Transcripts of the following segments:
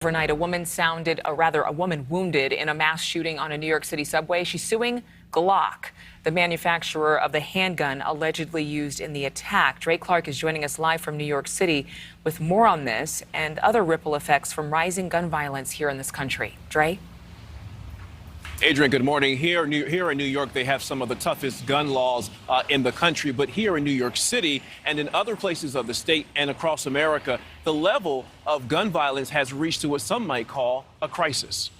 Overnight, a woman wounded in a mass shooting on a New York City subway. She's suing Glock, the manufacturer of the handgun allegedly used in the attack. Dre Clark is joining us live from New York City with more on this and other ripple effects from rising gun violence here in this country. Dre? Adrienne, good morning. Here in New York, they have some of the toughest gun laws in the country. But here in New York City and in other places of the state and across America, the level of gun violence has reached to what some might call a crisis.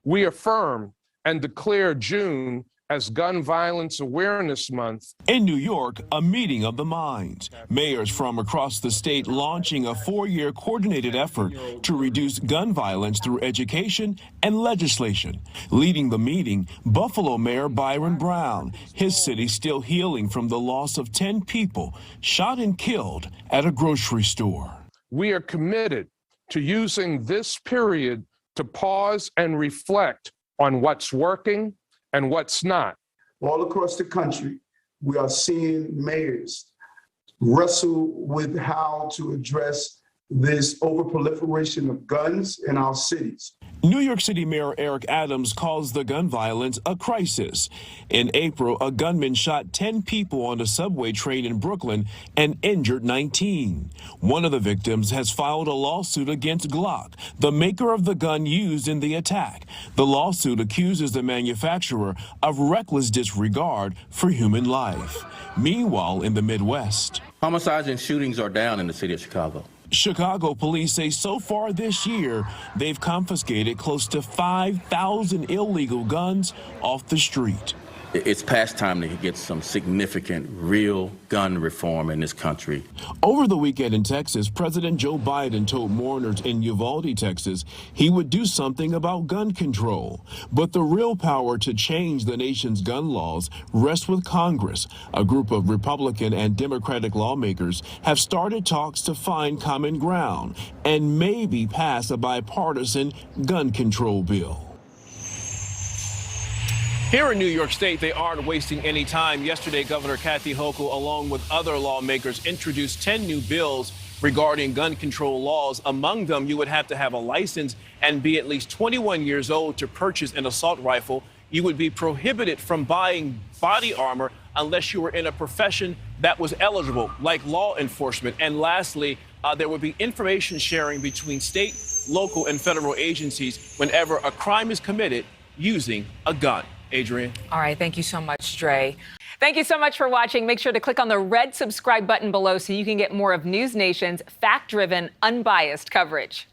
We affirm and declare June as Gun Violence Awareness Month. In New York, a meeting of the minds. Mayors from across the state launching a 4-year coordinated effort to reduce gun violence through education and legislation. Leading the meeting, Buffalo Mayor Byron Brown, his city still healing from the loss of 10 people shot and killed at a grocery store. We are committed to using this period to pause and reflect on what's working and what's not. All across the country, we are seeing mayors wrestle with how to address this overproliferation of guns in our cities. New York City Mayor Eric Adams calls the gun violence a crisis. In April, a gunman shot 10 people on a subway train in Brooklyn and injured 19. One of the victims has filed a lawsuit against Glock, the maker of the gun used in the attack. The lawsuit accuses the manufacturer of reckless disregard for human life. Meanwhile, in the Midwest, homicides and shootings are down in the city of Chicago. Chicago police say so far this year, they've confiscated close to 5,000 illegal guns off the street. It's past time to get some significant, real gun reform in this country. Over the weekend in Texas, President Joe Biden told mourners in Uvalde, Texas, he would do something about gun control. But the real power to change the nation's gun laws rests with Congress. A group of Republican and Democratic lawmakers have started talks to find common ground and maybe pass a bipartisan gun control bill. Here in New York State, they aren't wasting any time. Yesterday, Governor Kathy Hochul, along with other lawmakers, introduced 10 new bills regarding gun control laws. Among them, you would have to have a license and be at least 21 years old to purchase an assault rifle. You would be prohibited from buying body armor unless you were in a profession that was eligible, like law enforcement. And lastly, there would be information sharing between state, local, and federal agencies whenever a crime is committed using a gun. Adrienne. All right. Thank you so much, Dre. Thank you so much for watching. Make sure to click on the red subscribe button below so you can get more of NewsNation's fact-driven, unbiased coverage.